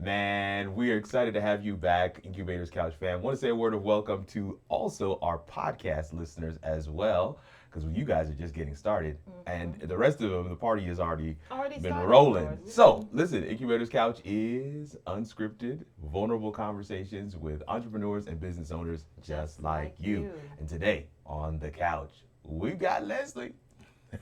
Man, we are excited to have you back, Incubator's Couch fam. Want to say a word of welcome to also our podcast listeners as well, because you guys are just getting started, and the rest of them, the party has already Already been started, rolling. Lord. So, listen, Incubator's Couch is unscripted, vulnerable conversations with entrepreneurs and business owners just like you. And today on the couch, we've got Leslie.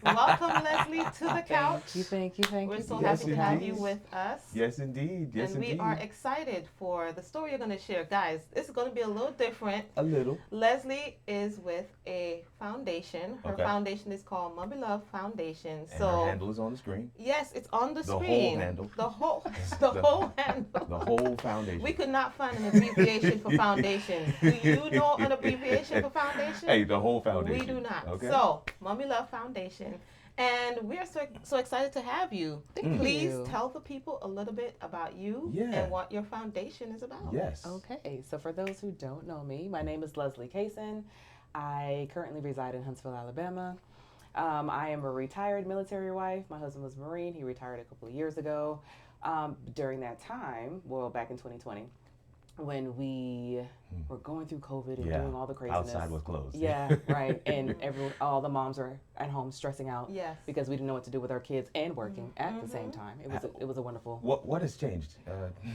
Welcome, Leslie, to the couch. Thank We're you. so Yes, happy to have you indeed. with us. Yes, indeed. Yes, And we indeed. are excited for the story you're going to share. Guys, this is going to be a little different. A little. Leslie is with a foundation. Her Okay. foundation is called Mommy Love Foundation. And her handle is on the screen. Yes, it's on the The whole screen. handle. The whole, The- whole handle. The whole foundation. We could not find an abbreviation for foundation. Do you know an abbreviation for foundation? Hey, the whole foundation. We do not. Okay. So, Mommy Love Foundation. And we are so excited to have you. Please you. tell the people a little bit about you Yeah. and what your foundation is about. Yes. Okay, so for those who don't know me, my name is Leslie Cason. I currently reside in Huntsville, Alabama. I am a retired military wife. My husband was a Marine. He retired a couple of years ago. During that time, well, back in 2020, when we were going through COVID and Yeah. doing all the craziness. Outside was closed. Yeah, right. And all the moms were at home stressing out Yes. because we didn't know what to do with our kids and working at the same time. It was a wonderful. What has changed?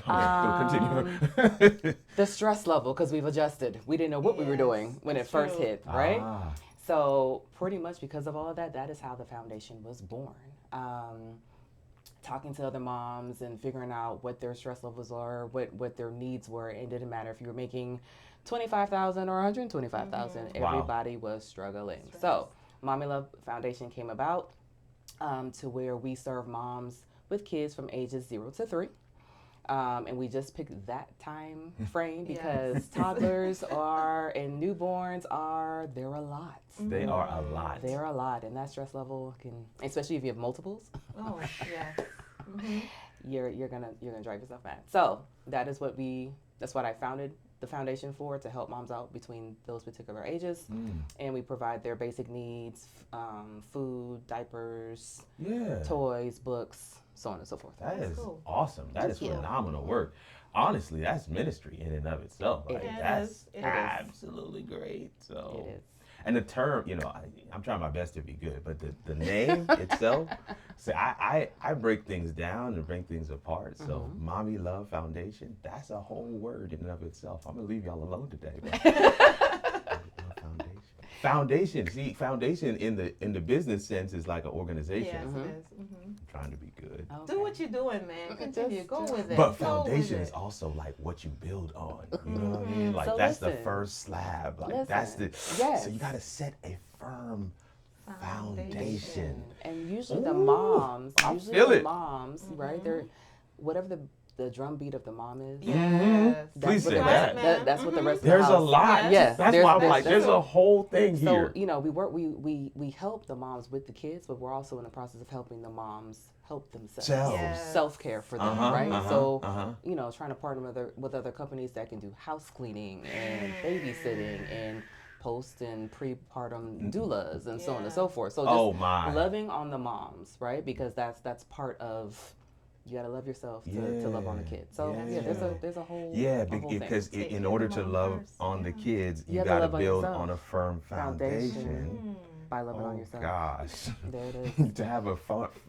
Um, Continue. The stress level, because we've adjusted. We didn't know what we were Yes, doing when it that's first true. hit, right? Ah, So pretty much because of all of that, that is how the foundation was born. Talking to other moms and figuring out what their stress levels are, what their needs were. It didn't matter if you were making 25,000 or 125,000. Wow. Everybody was struggling. So Mommy Love Foundation came about to where we serve moms with kids from ages 0 to 3. And we just picked that time frame because toddlers are and newborns are, they're a lot. they are a lot. They're a lot, and that stress level can, especially if you have multiples, Oh, yes. you're gonna drive yourself mad. So that's what I founded the foundation for, to help moms out between those particular ages, and we provide their basic needs, food, diapers, Yeah. toys, books, so on and so forth. That That's is cool. awesome. That is Thank you. phenomenal work. Honestly, that's ministry in and of itself. It Like, is. that's It is. absolutely great. So It is. And the term, I'm trying my best to be good, but the name itself, see, I break things down and break things apart. So, Mommy Love Foundation, that's a whole word in and of itself. I'm gonna leave y'all alone today. Foundation. See, foundation in the business sense is like an organization. Yes, it is. I'm trying to be good. Okay. Do what you're doing, man. Continue. Go with it. But Flow with foundation it. is also like what you build on. You know what I mean? Like So that's the listen. first slab. Like that's the. Yes. So you got to set a firm foundation. And usually the Ooh, moms, I feel it. right? They're whatever the drum beat of the mom is. Yes. Please say what the that. rest, that's what the rest of There's the a house. lot. Yes. That's There's- why I'm there's- like, there's that's- a whole thing So here. we help the moms with the kids, but we're also in the process of helping the moms help themselves. Selves. Self-care for them, Uh-huh, right? uh-huh, So uh-huh. trying to partner with other companies that can do house cleaning and babysitting and post and prepartum doulas and so on and so forth. So just Oh, my. loving on the moms, right? Because that's part of, you gotta love yourself to love on the kids. So Yeah. there's a whole Yeah, a whole thing. because Take in care order of to mom love first, on the yeah. kids, You you have to got to love on build yourself. on a firm foundation. by loving on Oh yourself. gosh, There it is. to have a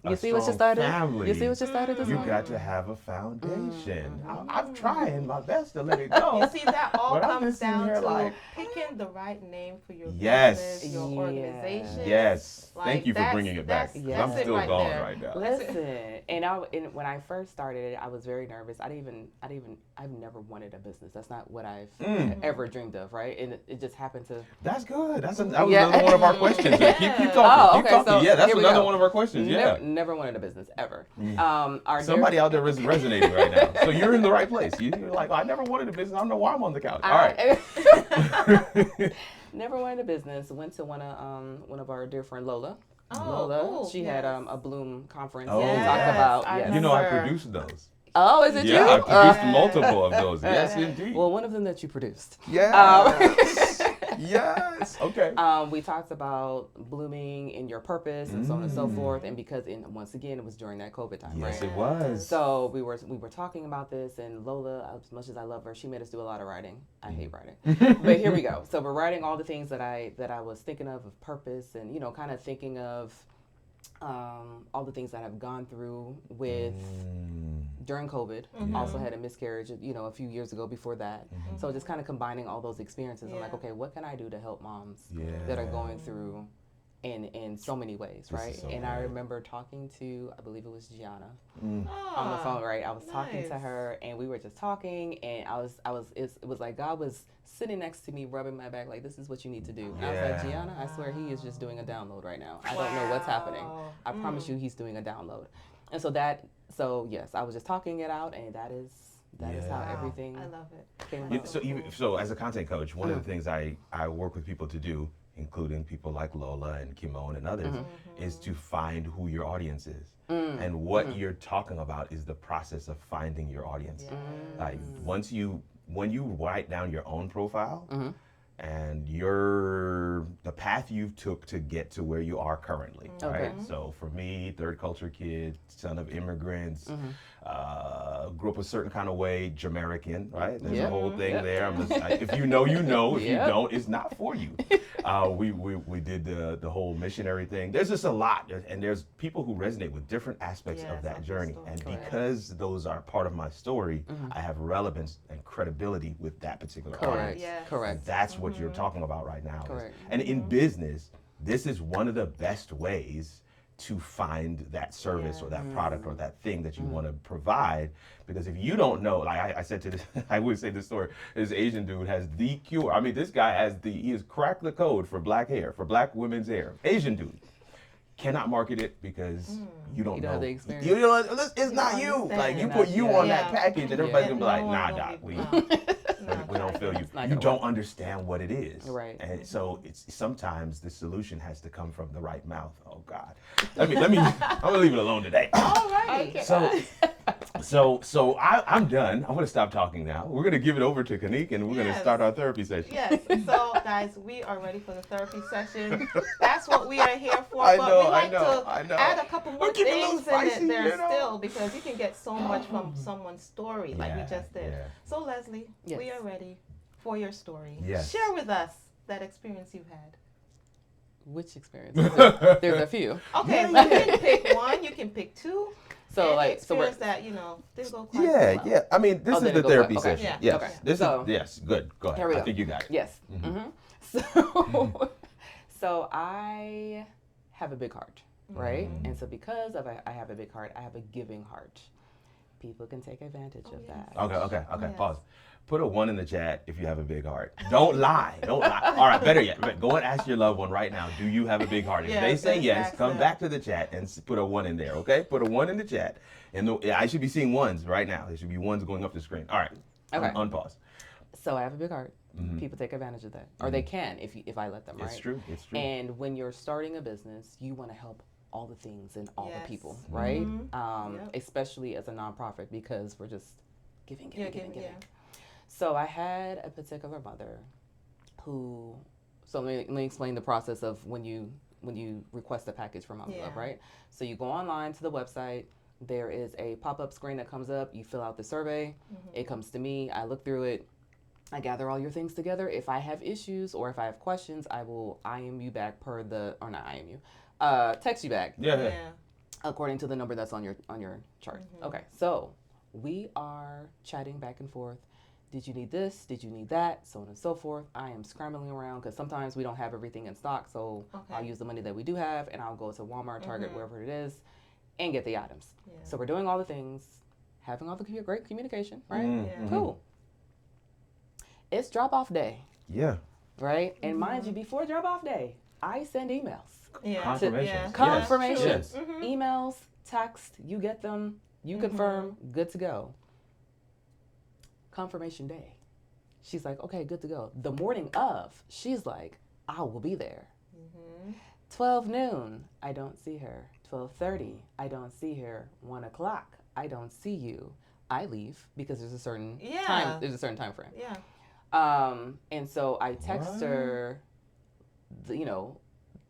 You see what you strong started? family, You see what you started this you morning? got to have a foundation. I'm trying my best to let it go. You see, that all But I'm comes just sitting down here to like- picking the right name for your Yes. business, your Yeah. organization. Yes, Like, thank you for that's- bringing it back. that's- 'Cause that's I'm it still right gone there. right now. Listen, and when I first started, I was very nervous. I've never wanted a business. That's not what I've ever dreamed of, right? And it just happened to. That's good. That was Yeah. another one of our questions. Keep talking. Oh, keep okay, talking. so Yeah, that's here we another go. one of our questions. Yeah. Never wanted a business ever. Somebody out there is resonating right now. So you're in the right place. You're like, I never wanted a business. I don't know why I'm on the couch. All right. Never wanted a business. Went to one of our dear friend Lola. Oh, Lola, cool. she had a Bloom conference. Oh, and yes, talked about. I Yes. You know, I Remember. produced those. Oh, is it you? Yeah, I produced multiple of those. Yes, indeed. Well, one of them that you produced. Yeah. Yes. Okay. We talked about blooming in your purpose and so on and so forth. And because once again, it was during that COVID time, Yes, right? it was. So we were talking about this, and Lola, as much as I love her, she made us do a lot of writing. I hate writing, but here we go. So we're writing all the things that I was thinking of purpose, and kind of thinking of all the things that I've gone through with during COVID. Also had a miscarriage, a few years ago before that. So just kind of combining all those experiences. I'm like, okay, what can I do to help moms that are going through in so many ways, right? So and great. I remember talking to, I believe it was Gianna on the phone, right? I was talking to her, and we were just talking, and it was like God was sitting next to me, rubbing my back, like, this is what you need to do. And I was like, Gianna, I swear he is just doing a download right now. I don't know what's happening. I promise you, he's doing a download. And so yes, I was just talking it out, and that is how everything I love it. came Yeah, about. so as a content coach, one of the things I work with people to do, including people like Lola and Kimon and others, is to find who your audience is. And what you're talking about is the process of finding your audience. Like when you write down your own profile and the path you took to get to where you are currently, right? So for me, third culture kid, son of immigrants, grew up a certain kind of way, Jamaican, right? There's a whole thing there. I'm just, if you know, you know. If you don't, it's not for you. We did the whole missionary thing. There's just a lot, and there's people who resonate with different aspects of that journey. And because those are part of my story, I have relevance and credibility with that particular audience. Yes. Correct. And that's what you're talking about right now. Correct. And in business, this is one of the best ways to find that service or that product or that thing that you want to provide. Because if you don't know, like I said to this, I would say this story, this Asian dude has the cure. I mean, this guy he has cracked the code for black hair, for black women's hair. Asian dude. Cannot market it because you don't know. The experience. You know, it's not you. Like, you put you on that package and everybody's going to be like, nah, doc, we don't feel you. You don't understand what it is. Right. And so sometimes the solution has to come from the right mouth. Oh God. I'm gonna leave it alone today. All right. Okay. So I'm done. I'm gonna stop talking now. We're gonna give it over to Kanique and we're gonna start our therapy session. Yes. So guys, we are ready for the therapy session. That's what we are here for. I But know, we like I know. to add a couple more keep it a little things in spicy, it there you know? still, because you can get so much from someone's story, like we Yeah, just did. yeah. So Leslie, Yes. we are ready for your story. Yes. Share with us that experience you've had. Which experience? There's a few. Okay, you can pick one. You can pick two. So Any like, so we're, experience that didn't go quite Yeah, well. yeah. I mean, this is then the it goes therapy back. Okay. session. Yeah. Yes. Okay. This So- is yes. Good. Go ahead. Here we I go. think you got it. Yes. So, so I have a big heart, right? And so because I have a big heart, I have a giving heart. People can take advantage of that. Okay. Yes. Pause. Put a 1 in the chat if you have a big heart. Don't lie. Don't lie. All right, better yet, go and ask your loved one right now, do you have a big heart? If they say yes, come back to the chat and put a 1 in there, okay? Put a 1 in the chat. And I should be seeing ones right now. There should be ones going up the screen. All right. Okay. Unpause. So I have a big heart. People take advantage of that, or they can if I let them. Right. It's true. It's true. And when you're starting a business, you want to help all the things and all the people, Yes. right? Yep. Especially as a nonprofit, because we're just giving. Yeah. So I had a particular mother who. So let me explain the process of when you request a package from Mommy Love, right? So you go online to the website. There is a pop-up screen that comes up. You fill out the survey. It comes to me. I look through it. I gather all your things together. If I have issues or if I have questions, I will IM you back text you back. Yeah. According to the number that's on your chart. Okay, so we are chatting back and forth. Did you need this? Did you need that? So on and so forth. I am scrambling around because sometimes we don't have everything in stock. So I'll use the money that we do have and I'll go to Walmart, Target, wherever it is, and get the items. Yeah. So we're doing all the things, having all the great communication, right? Yeah. Cool. It's drop-off day, Yeah. right? And mind you, before drop-off day, I send emails. Yeah. Confirmations. Yeah. Confirmations. Yes. Emails, text, you get them, you confirm, good to go. Confirmation day. She's like, okay, good to go. The morning of, she's like, I will be there. 12 noon, I don't see her. 12:30, I don't see her. 1 o'clock, I don't see you. I leave because there's a certain time. There's a certain time frame. Yeah. And so I text her, you know,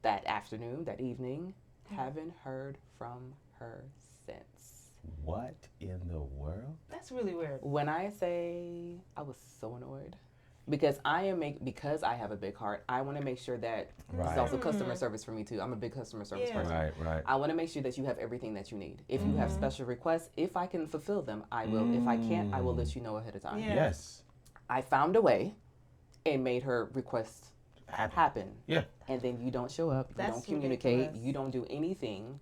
that afternoon, that evening. Haven't heard from her since. What in the world? That's really weird. When I say I was so annoyed, because because I have a big heart, I want to make sure that this is also customer service for me too. I'm a big customer service person. Right. I want to make sure that you have everything that you need. If you have special requests, if I can fulfill them, I will. If I can't, I will let you know ahead of time. Yeah. Yes. I found a way and made her request happen. Yeah. And then you don't show up, you That's don't communicate, ridiculous. you don't do anything,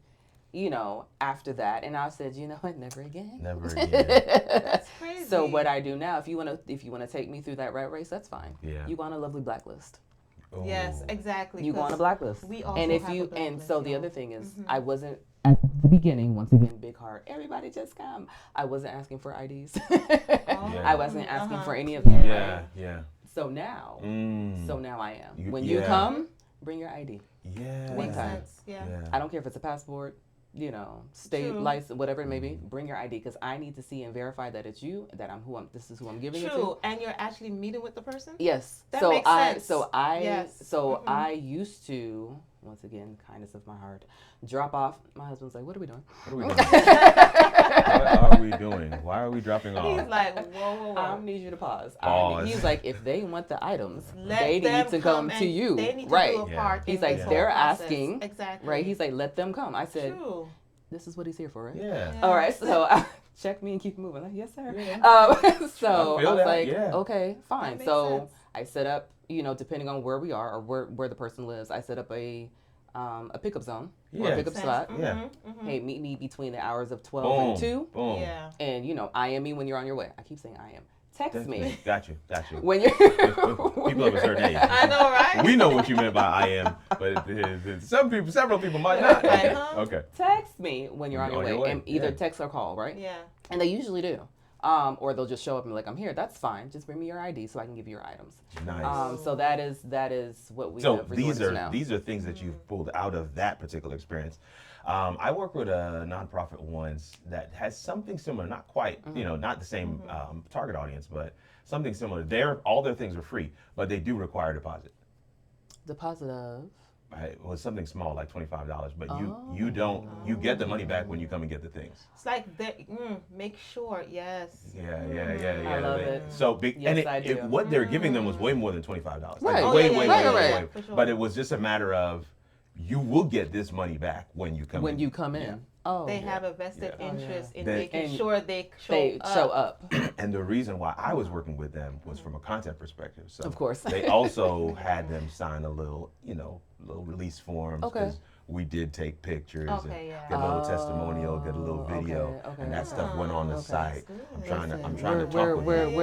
after that. And I said, you know what, never again. Never again. That's crazy. So what I do now, if you wanna take me through that rat race, that's fine. Yeah. You go on a lovely blacklist. Yes, Ooh. exactly. You go on a blacklist. We also And if have you a blacklist, so the y'all. other thing is I wasn't at the beginning, once again, big heart, everybody just come. I wasn't asking for IDs. I wasn't asking for any of that. Yeah. Yeah. So now I am. When yeah. you come, bring your ID. Yeah. Makes time. sense. Yeah. I don't care if it's a passport, state True. license, whatever it may be. Bring your ID because I need to see and verify that it's you, that this is who I'm giving it to. True. And you're actually meeting with the person? Yes. That so makes I sense. so I Yes. so I used to, once again, kindness of my heart, drop off. My husband's like, "What are we doing?" What are we doing? What are we doing? Why are we dropping off? He's like, whoa. I need you to pause. Pause. He's like, if they want the items, Let they them need to come to and you. They need to right. do a part He's in like, this they're whole process. asking. Exactly. Right. He's like, let them come. I said, True. this is what he's here for, right? Yeah. All right. So check me and keep moving. Like, yes, sir. Yeah. So I feel I was that, like, yeah. okay, fine. makes So sense. I set up, depending on where we are or where the person lives, I set up a pickup zone or Yeah. a pickup Sense. spot. Yeah. Hey, meet me between the hours of 12 Boom. and 2. Boom. Yeah. And, IM me when you're on your way. I keep saying I am. Text me Got you. when you're. People of a certain age. I know, right? We know what you meant by I am, but several people might not. Like, Okay. huh? Okay. Text me when you're on your way. And either yeah. text or call, right? Yeah. And they usually do. Or they'll just show up and be like, I'm here. That's fine. Just bring me your ID so I can give you your items. Nice. So that is what we So have resorted to now. these are things that you've pulled out of that particular experience. I work with a nonprofit once that has something similar, not quite, not the same target audience, but something similar. All their things are free, but they do require a deposit. Deposit of. Right? Well, it's something small, like $25, but you get the money back when you come and get the things. It's like, make sure, yes. Yeah. I love it. So big, Yes, and I do. what they're giving them was way more than $25. Right. Like, way, Right. For sure. But it was just a matter of you will get this money back when you come. When in. you come in. Yeah. Oh. They have a vested Yeah. interest in They- making and sure they show up. And the reason why I was working with them was from a content perspective. So Of course. they also had them sign a little, little release forms. Okay. 'Cause we did take pictures Okay, and yeah. get a little testimonial, get a little video, okay, and that stuff went on the okay. site. Good. I'm trying to talk We're with you.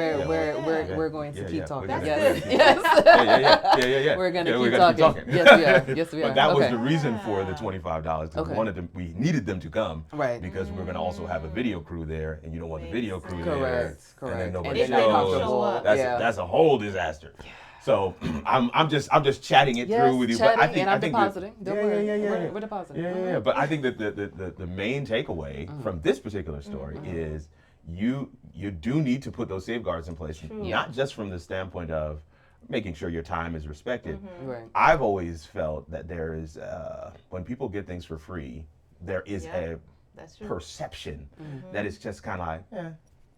we're going to Yeah, keep yeah. talking. We're gonna- Yes. yeah. Yes. Yeah. We're gonna Yeah, keep gonna talking. Yes, we are. Yes, we are. But that was Okay. the reason for the $25. 'Cause Okay. we needed them to come. Right. Because we're gonna also have a video crew there, and you don't want the video crew there. Correct. And then Correct. nobody And they're not shows. comfortable. That's a whole disaster. So I'm just chatting it Yes, through with you. chatting, but I think and I'm I think depositing. Don't worry. yeah. We're depositing. Yeah. But I think that the main takeaway from this particular story is you do need to put those safeguards in place, not just from the standpoint of making sure your time is respected. Right. I've always felt that there is when people get things for free, there is a That's true. perception that it's just kind of like,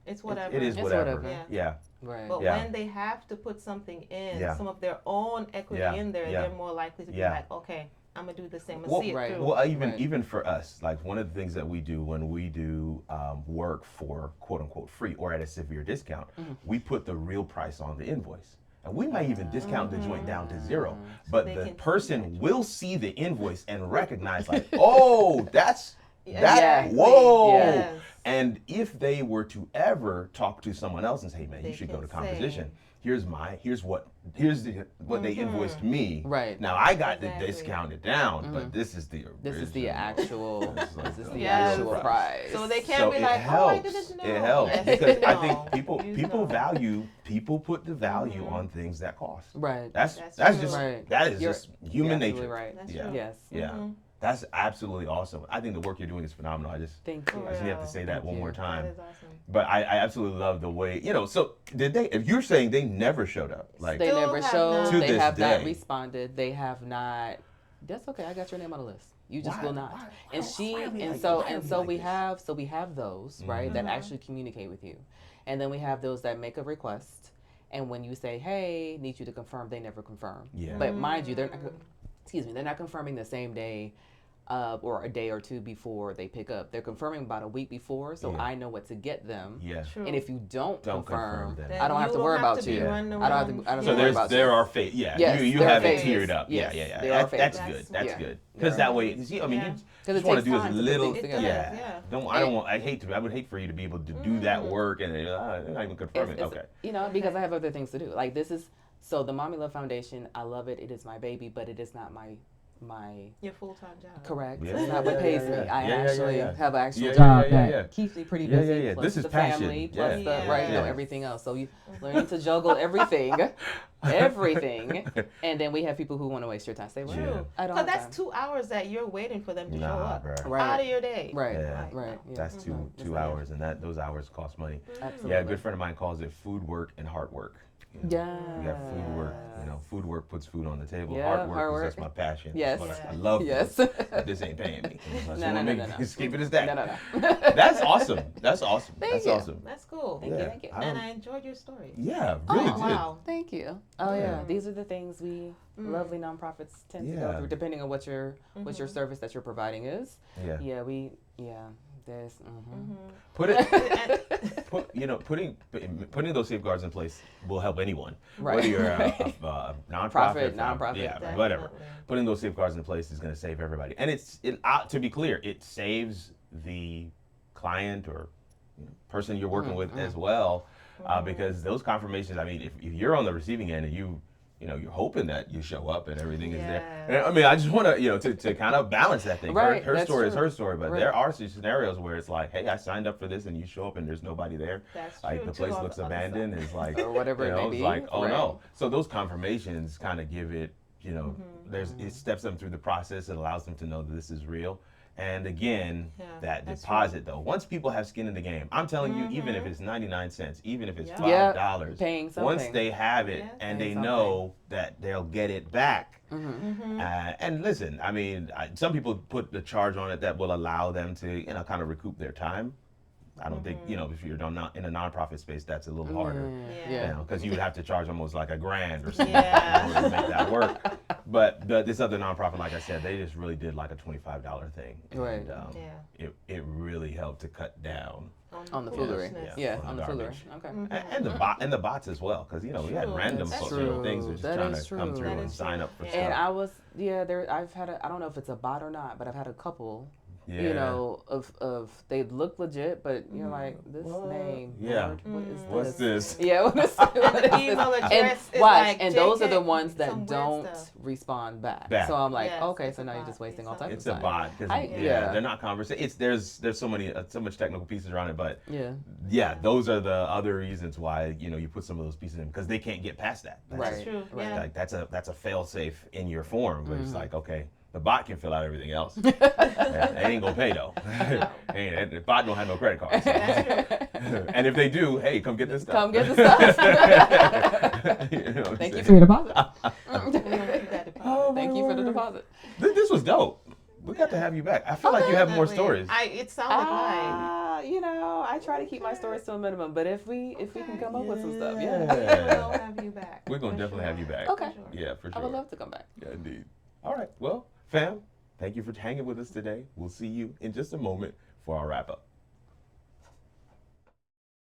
It's whatever. it is It's whatever. whatever. Yeah. Right. But Yeah. when they have to put something in, Yeah. some of their own equity Yeah. in there, Yeah. they're more likely to be Yeah. like, okay, I'm gonna do the same and Well, see it right. through. Well, Right. even for us, like one of the things that we do when we do work for quote unquote free or at a severe discount, we put the real price on the invoice. And we might even discount the joint down to zero. But they the can see person will see the invoice and recognize like, oh, that's that, Exactly. whoa. Yes. And if they were to ever talk to someone else and say, man, you They should go can to say. composition. Here's what they invoiced me. Right. Now I got Exactly. to discount it down, but this is the This is the original. actual. This is like This is the Yes. actual price. So they can't So be it like, helps. oh, I didn't know. It helps Yes, because you I know. think You people know. put the value on things that cost. Right. That's That's just true. Right. that is You're- just human You're nature. absolutely right. That's Yeah. true. Yes. Yeah. That's absolutely awesome. I think the work you're doing is phenomenal. I Thank you. I just have to say that Thank one you. more time. That is awesome. But I absolutely love the way, so did they, if you're saying they never showed up, like, They Still never have showed. not. To They this have not day. responded. They have not. That's okay. I got your name on the list. You just Why- will not. why- And why- she why are we and like- so why are and we so like we this? have those right that actually communicate with you, and then we have those that make a request, and when you say, hey, need you to confirm, they never confirm. Yeah. But mind you, they're not. They're not confirming the same day. Or a day or two before they pick up. They're confirming about a week before, so Yeah. I know what to get them. Yeah. True. And if you don't confirm, them. Then I don't have you to worry have about to be you. running I don't have to. around. I don't So have to worry there's about there you. are fate. Yeah. Yes, you there have are it phases. tiered up. Yes, Yeah. there are That's phases. good. That's Yeah. good. There Because are that way, phases. I mean, Yeah. you Because just it want takes to do time as to put little. things It together. does, yeah. I don't want. I would hate for you to be able to do that work and they're not even confirming. It's- Okay. Because I have other things to do. Like this is so the Mommy Love Foundation. I love it. It is my baby, but it is not my Your full-time job. correct. Yeah, It's not what pays me. I actually have an actual Yeah, job yeah, yeah. that keeps me pretty Yeah, busy. yeah, yeah. Plus This is the passion. family, plus the Yeah. everything else. So you learning to juggle everything, and then we have people who want to waste your time. Say, well, Yeah. I don't. Because have that's time. 2 hours that you're waiting for them to show Nah, up. bro. Right. Out of your day. Right. Yeah. Right. Yeah. That's two Yes, hours, and those hours cost money. Absolutely. Yeah, a good friend of mine calls it food work and heart work. Yeah. You got food work. Food work puts food on the table. Yeah, Hard hard work is work. just my passion. Yes. That's what I love. Yes. This. But this ain't paying me. So No. Just keep it as that. No. That's awesome. That's awesome. That's you. awesome. That's cool. Thank you. Thank you. And I enjoyed your story. Yeah, really Oh, did. wow. Thank you. Oh yeah, these are the things we lovely nonprofits tend to go Yeah. through, depending on what your service that you're providing is. Yeah. There's Put it. Putting those safeguards in place will help anyone. Right. Whether you're a nonprofit, nonprofit. yeah, whatever. Definitely. Putting those safeguards in place is going to save everybody. And to be clear, it saves the client or person you're working with as well, because those confirmations. I mean, if you're on the receiving end and you're hoping that you show up and everything is there. Yes. I mean, I just want to kind of balance that thing. Right, Her that's story is true. her story, but Right. there are some scenarios where it's like, hey, I signed up for this, and you show up and there's nobody there. That's Like true, the too, place on looks the other abandoned. It's like Or whatever it may it's be. like, oh Right. no. So those confirmations kind of give it, it steps them through the process. It allows them to know that this is real. And again, Yeah, that that's deposit though, once people have skin in the game, I'm telling you, even if it's 99 cents, even if it's Yeah. $5, paying something. once they have it Yes. and Paying they know that they'll get it back. Mm-hmm. And listen, I mean, some people put the charge on it that will allow them to, kind of recoup their time. I don't think, if you're not in a nonprofit space, that's a little harder. Yeah. Because you would have to charge almost like $1,000 or something Yeah. in order to make that work. But this other nonprofit, like I said, they just really did like a $25 thing. Right. And it really helped to cut down. on the foolery. foolishness. Yeah, on on the the foolery. garbage. Okay. And the bots as well, because we had True. random That's folks, true. things that are just That trying is to come true. through That and is sign true. up for Yeah. stuff. And I was I've had I don't know if it's a bot or not, but I've had a couple. Yeah. Of they look legit, but you're like, this What? name. Yeah. Lord, what is What's this? Yeah, what is And what the is email this? address And is watch, like and those are the JK, ones some that weird don't stuff. respond back. Back. So I'm like, Yes, okay, it's so a now you're bot. just wasting all It's type It's of a time. bot. 'Cause, Yeah. they're not conversation. There's so much technical pieces around it, but Yeah. those are the other reasons why you put some of those pieces in, because they can't get past that. Right. That's true. Right. Yeah. Like that's a fail safe in your form, but it's like, okay, the bot can fill out everything else. They ain't gonna pay though. The bot don't have no credit cards. And if they do, hey, come get this stuff. Come get the stuff. You know what I'm Thank you saying? for your deposit. Oh, Thank my you for the word. deposit. This was dope. We got to have you back. I feel like you have more stories. It sounded like I try to keep my stories to a minimum, but if we can come up with some stuff, Yeah. we'll have you back. We're gonna For definitely sure. have you back. Okay. Yeah, for sure. I would love to come back. Yeah, indeed. All right. Well, fam, thank you for hanging with us today. We'll see you in just a moment for our wrap up.